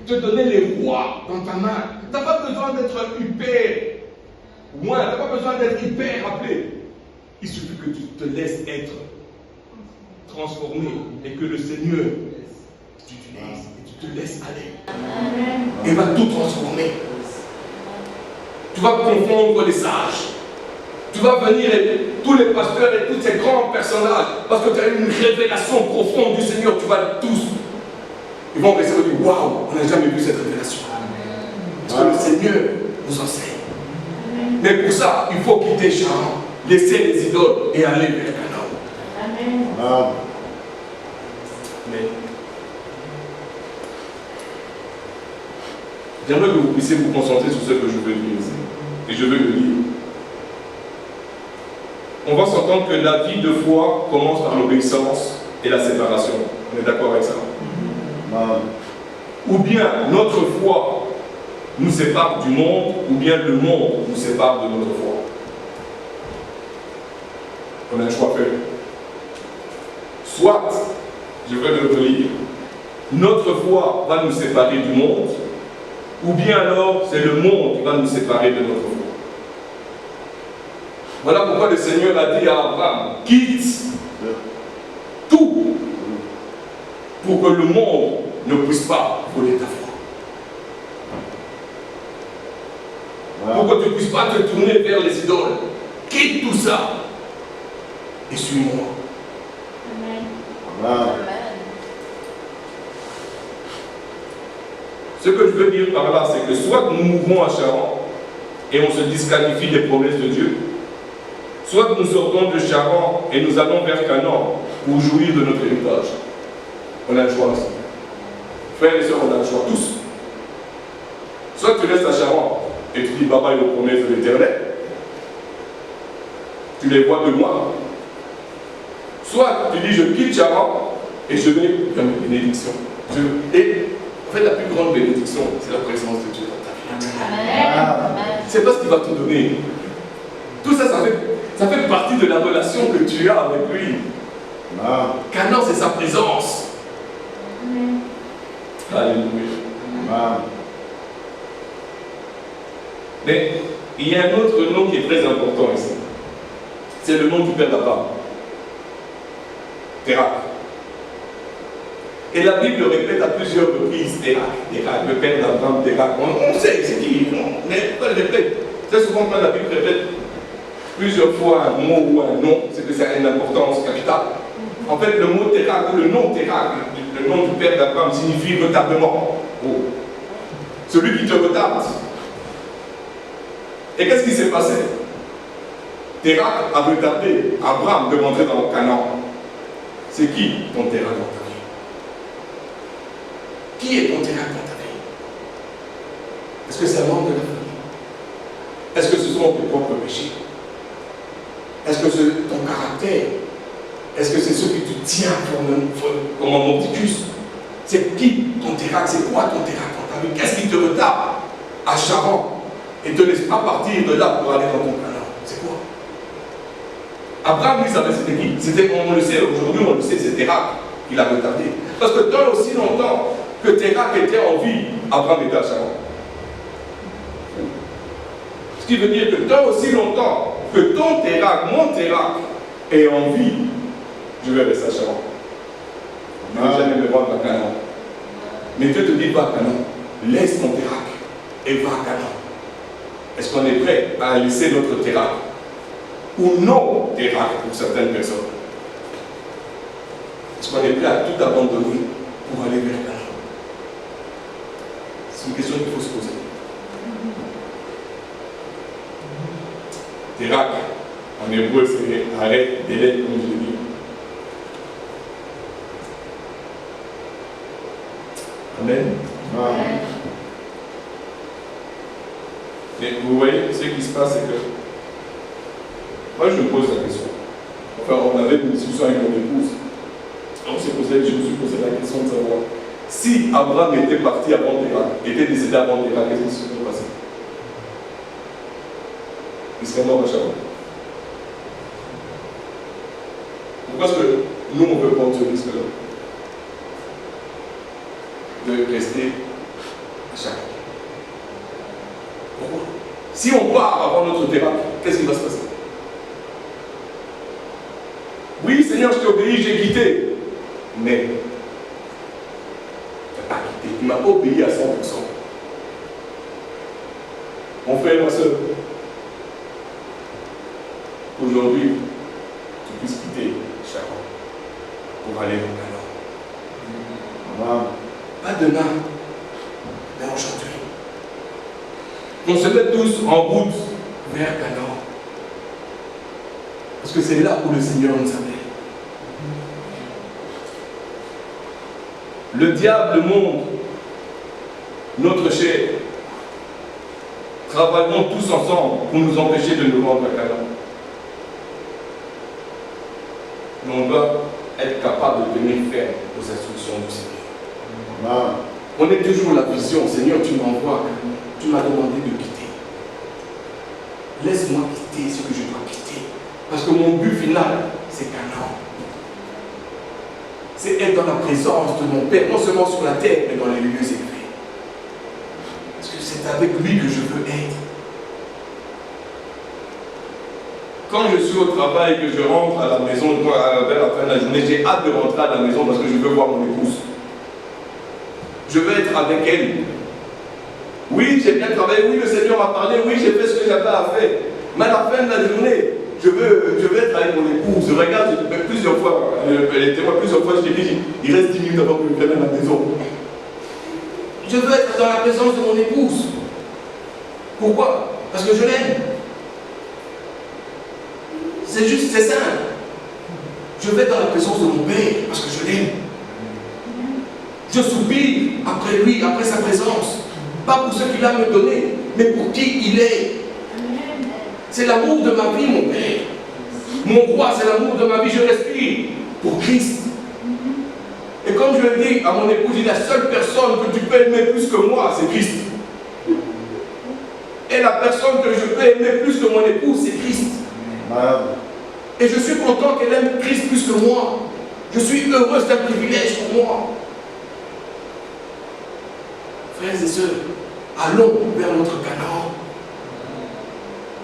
te donner les rois dans ta main. Tu n'as pas besoin d'être hyper loin, tu n'as pas besoin d'être hyper appelé. Il suffit que tu te laisses être transformé et que le Seigneur t'utilise et tu te laisses aller. Il va tout transformer. Tu vas confondre les sages. Tu vas venir et tous les pasteurs et tous ces grands personnages, parce que tu as une révélation profonde du Seigneur, tu vas tous. Ils vont rester et dire, waouh, on n'a jamais vu cette révélation. Parce que le Seigneur nous enseigne. Mais pour ça, il faut quitter Charan, laisser les idoles et aller vers Canaan. Amen. J'aimerais que vous puissiez vous concentrer sur ce que je veux dire ici. Et je veux le lire. On va s'entendre que la vie de foi commence par l'obéissance et la séparation. On est d'accord avec ça? Ou bien notre foi nous sépare du monde, ou bien le monde nous sépare de notre foi. On a un choix fait. Soit, je vais le relire, notre foi va nous séparer du monde, ou bien alors c'est le monde qui va nous séparer de notre foi. Voilà pourquoi le Seigneur a dit à Abraham, quitte tout pour que le monde ne puisse pas voler ta foi. Pour que tu ne puisses pas te tourner vers les idoles. Quitte tout ça et suis-moi. Amen. Ce que je veux dire par là, c'est que soit nous mourons à Charan et on se disqualifie des promesses de Dieu, soit nous sortons de Charan et nous allons vers Canaan pour jouir de notre héritage. On a le choix aussi. Frères et sœurs, on a le choix, tous. Soit tu restes à Charan et tu dis bye-bye aux promesses de l'Éternel, tu les vois de loin. Soit tu dis je quitte Charan et je vais vers mes bénédictions. Et en fait, la plus grande bénédiction, c'est la présence de Dieu dans ta vie. C'est pas ce qu'il va te donner. Tout ça, ça fait partie de la relation que tu as avec lui. Canaan, c'est sa présence. Alléluia. Amen. Mais il y a un autre nom qui est très important ici. C'est le nom du père d'Abraham. Térak. Et la Bible répète à plusieurs reprises Térak, Térak, le père d'Abraham, Térak. On sait c'est qui, mais pourquoi le répète? Très souvent quand la Bible répète plusieurs fois un mot ou un nom, c'est que ça a une importance capitale. En fait, le mot Térak, ou le nom Térak, le nom du père d'Abraham signifie retardement. Oh. Celui qui te retarde. Et qu'est-ce qui s'est passé? Térak a retardé Abraham de rentrer dans le Canaan. C'est qui ton Térak dans ta vie? Qui est ton Térak dans ta vie? Est-ce que c'est un membre de la famille? Est-ce que ce sont tes propres péchés? Est-ce que c'est ton caractère? Est-ce que c'est ce que tu tiens comme un mordicus? C'est qui ton Térak? C'est quoi ton Térak dans ta vie? Qu'est-ce qui te retarde à Charan et ne te laisse pas partir de là pour aller dans ton Canaan? C'est quoi? Abraham, lui, savait c'était qui? C'était, on le sait, aujourd'hui on le sait, c'est Térak qui l'a retardé. Parce que tant aussi longtemps que Térak était en vie, Abraham était à Charan. Ce qui veut dire que tant aussi longtemps que ton Térak, mon Térak, est en vie, je vais rester à Charan. Je ne vais jamais me rendre à Canaan. Mais Dieu te dit, va à Canaan. Laisse ton Térak et va à Canaan. Est-ce qu'on est prêt à laisser notre Térak ou non Térak pour certaines personnes? Est-ce qu'on est prêt à tout abandonner pour aller vers Canaan? C'est une question qu'il faut se poser. Térak, en hébreu, c'est arrêt, délai, comme je l'ai dit. Amen. Amen. Mais vous voyez, ce qui se passe, c'est que moi je me pose la question. Enfin, on avait une discussion avec mon épouse. Je me suis posé la question de savoir si Abraham était parti avant Térak, était décédé avant Térak, qu'est-ce qui se serait passé? Il serait mort à Charan. Pourquoi est-ce que nous on veut prendre ce risque-là de rester à Charan? Pourquoi? Si on part avant notre Térak, qu'est-ce qui va se passer? Oui, Seigneur, je t'ai obéi, j'ai quitté. Mais, tu n'as pas quitté. Tu ne m'as pas obéi à 100%. Mon frère, ma soeur, aujourd'hui, tu puisses quitter Charan pour aller au Canaan. Pas demain, mais aujourd'hui. On se met tous en route vers Canaan. Parce que c'est là où le Seigneur nous appelle. Le diable, le monde, notre chair, travaillons tous ensemble pour nous empêcher de nous rendre à Canaan. Mais on doit être capable de tenir ferme aux instructions du Seigneur. Amen. On est toujours la vision. Seigneur, tu m'envoies. Tu m'as demandé de quitter. Laisse-moi quitter ce que je dois quitter. Parce que mon but final, c'est Canaan. C'est être dans la présence de mon Père, non seulement sur la terre, mais dans les lieux élevés. Parce que c'est avec lui que je veux être. Quand je suis au travail, que je rentre à la maison, vers la fin de la journée, j'ai hâte de rentrer à la maison parce que je veux voir mon épouse. Je veux être avec elle. Oui, j'ai bien travaillé, oui, le Seigneur m'a parlé, oui, j'ai fait ce que j'avais à faire. Mais à la fin de la journée, je veux être avec mon épouse. Je regarde plusieurs fois, elle était moi plusieurs fois, je lui ai dit, il reste 10 minutes avant que je vienne à la maison. Je veux être dans la présence de mon épouse. Pourquoi? Parce que je l'aime. C'est juste, c'est simple. Je vais être dans la présence de mon Père parce que je l'aime. Je soupire après lui, après sa présence. Pas pour ce qu'il a me donné, mais pour qui il est. C'est l'amour de ma vie, mon Père. Mon roi, c'est l'amour de ma vie. Je respire pour Christ. Et comme je le dis à mon épouse, la seule personne que tu peux aimer plus que moi, c'est Christ. Et la personne que je peux aimer plus que mon épouse, c'est Christ. Et je suis content qu'elle aime Christ plus que moi. Je suis heureux, c'est un privilège pour moi. Frères et sœurs, allons vers notre Canaan.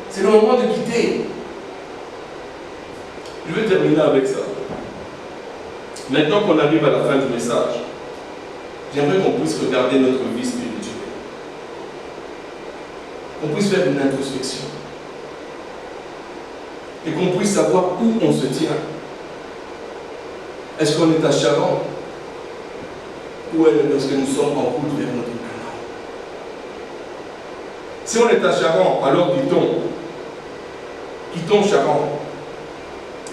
C'est le moment de quitter. Je vais terminer avec ça. Maintenant qu'on arrive à la fin du message, j'aimerais qu'on puisse regarder notre vie spirituelle. Qu'on puisse faire une introspection. Et qu'on puisse savoir où on se tient. Est-ce qu'on est à Charan? Ou est-ce que nous sommes en route vers notre Canaan? Si on est à Charan, alors quittons. Quittons Charan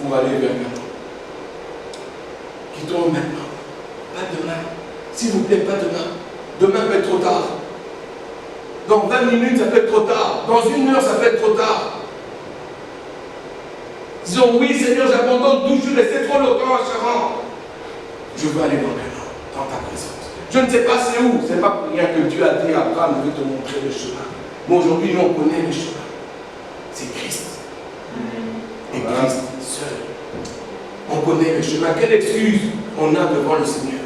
pour aller vers Canaan. Quittons maintenant. Pas demain. S'il vous plaît, pas demain. Demain peut être trop tard. Dans 20 minutes, ça peut être trop tard. Dans 1 heure, ça peut être trop tard. Disons, oui Seigneur, j'abandonne tout, je suis resté trop longtemps à Charan. Je veux aller dans Canaan, dans ta présence. Je ne sais pas c'est où. Ce n'est pas pour rien que Dieu a dit à Abraham, je vais te montrer le chemin. Mais aujourd'hui, nous, on connaît le chemin. C'est Christ. Et Christ seul. On connaît le chemin. Quelle excuse on a devant le Seigneur?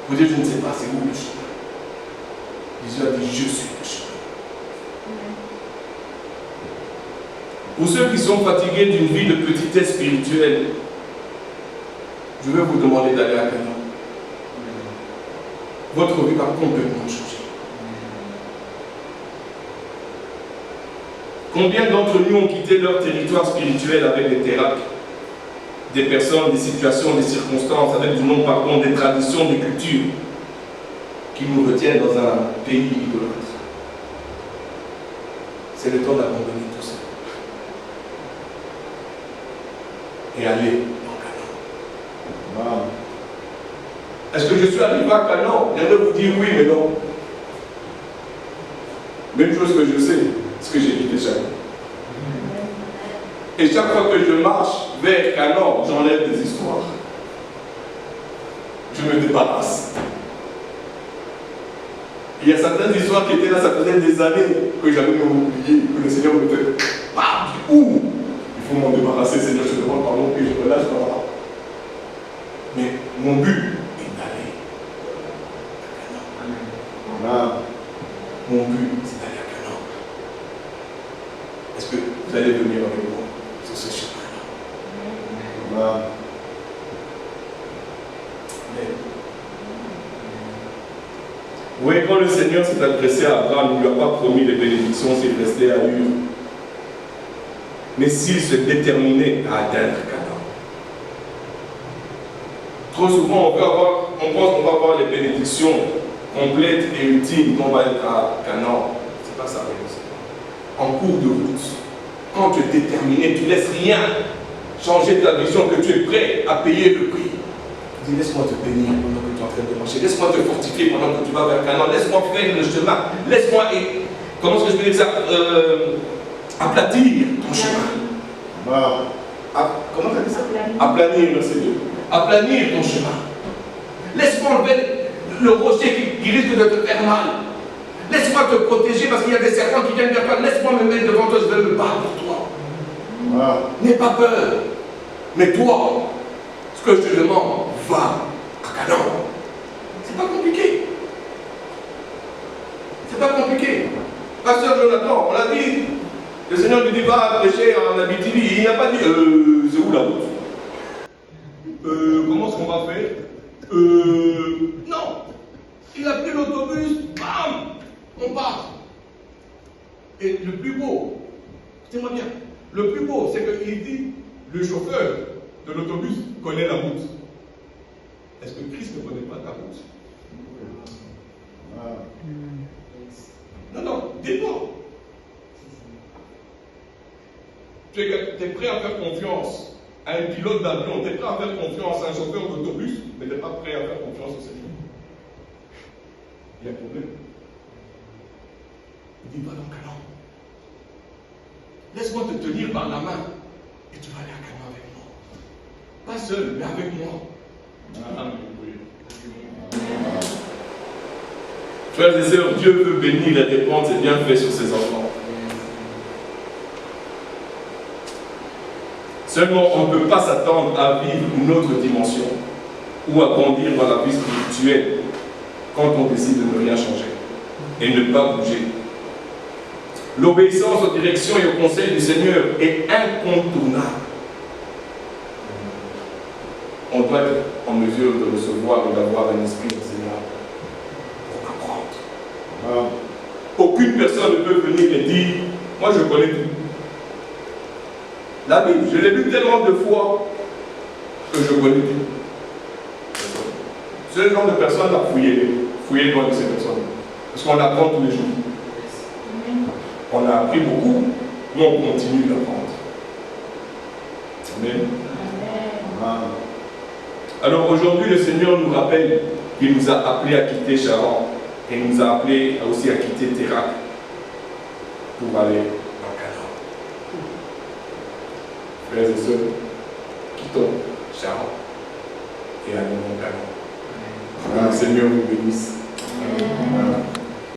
Vous dites, je ne sais pas c'est où le chemin. Jésus a dit, je suis le chemin. Pour ceux qui sont fatigués d'une vie de petitesse spirituelle, je vais vous demander d'aller à Canaan. Votre vie va complètement changer. Combien d'entre nous ont quitté leur territoire spirituel avec des terraques, des personnes, des situations, des circonstances, avec du nom, pardon, des traditions, des cultures qui nous retiennent dans un pays idolâtre? C'est le temps d'abandonner tout ça. Et aller en Canaan. Est-ce que je suis arrivé à Canaan? J'aimerais vous dire oui, mais non. Mais une chose que je sais, c'est que j'ai quitté Charan. Et chaque fois que je marche vers Canaan, j'enlève des histoires. Je me débarrasse. Il y a certaines histoires qui étaient là, ça faisait des années que j'avais oublié, que le Seigneur me fait. Où? Il faut m'en débarrasser, Seigneur, je te demande pardon, et je relâche dans la. Mais mon but est d'aller à Canaan. Mon but, c'est d'aller à Canaan. Est-ce que vous allez venir avec moi sur ce chemin-là? Oui, quand le Seigneur s'est adressé à Abraham, il ne lui a pas promis les bénédictions s'il restait à Ur. Mais s'il se déterminait à atteindre Canaan. Trop souvent, on pense qu'on va avoir les bénédictions complètes et ultimes quand on va être à Canaan. Ce n'est pas ça, en cours de route, quand tu es déterminé, tu ne laisses rien changer ta vision, que tu es prêt à payer le prix. Tu dis, laisse-moi te bénir pendant que tu es en train de marcher, laisse-moi te fortifier pendant que tu vas vers Canaan, laisse-moi faire le chemin, laisse-moi, comment est-ce que je peux dire ça, aplatir ton chemin. Comment tu as dit ça? Aplanir, merci Dieu. Aplanir ton chemin. Laisse-moi enlever le rocher qui risque de te faire mal. Laisse-moi te protéger parce qu'il y a des serpents qui viennent vers toi. Laisse-moi me mettre devant toi, je vais me battre pour toi. N'aie pas peur. Mais toi, ce que je te demande, va à Canaan. C'est pas compliqué. C'est pas compliqué. Pasteur Jonathan, on l'a dit. Le Seigneur lui dit, va prêcher en Abitibi. Il n'a pas dit, c'est où la route? Comment est-ce qu'on va faire? Non. Il a pris l'autobus, bam, on part. Et le plus beau, écoutez-moi bien, le plus beau, c'est qu'il dit, le chauffeur de l'autobus connaît la route. Est-ce que Christ ne connaît pas ta route? Non, dis-moi. Tu es prêt à faire confiance à un pilote d'avion, tu es prêt à faire confiance à un chauffeur d'autobus, mais tu n'es pas prêt à faire confiance au Seigneur. Il y a un problème. Il dit, va dans Canaan. Laisse-moi te tenir par la main et tu vas aller à Canaan avec moi. Pas seul, mais avec moi. Frères et sœurs, Dieu veut bénir et répandre ses bienfaits sur ses enfants. Seulement, on ne peut pas s'attendre à vivre une autre dimension ou à grandir dans la vie spirituelle quand on décide de ne rien changer et ne pas bouger. L'obéissance aux directions et aux conseils du Seigneur est incontournable. On doit être en mesure de recevoir et d'avoir un esprit enseignant pour apprendre. Aucune personne ne peut venir et dire, moi je connais tout. La Bible, je l'ai lu tellement de fois que je connais tout. C'est le genre de personnes à fouiller loin de ces personnes. Parce qu'on apprend tous les jours. On a appris beaucoup, mais on continue d'apprendre. Amen. Amen. Alors aujourd'hui, le Seigneur nous rappelle qu'il nous a appelés à quitter Charan et nous a appelés aussi à quitter Térac pour aller en Canaan. Frères et sœurs, quittons Charan et allons en Canaan. Que le Seigneur vous bénisse. Amen.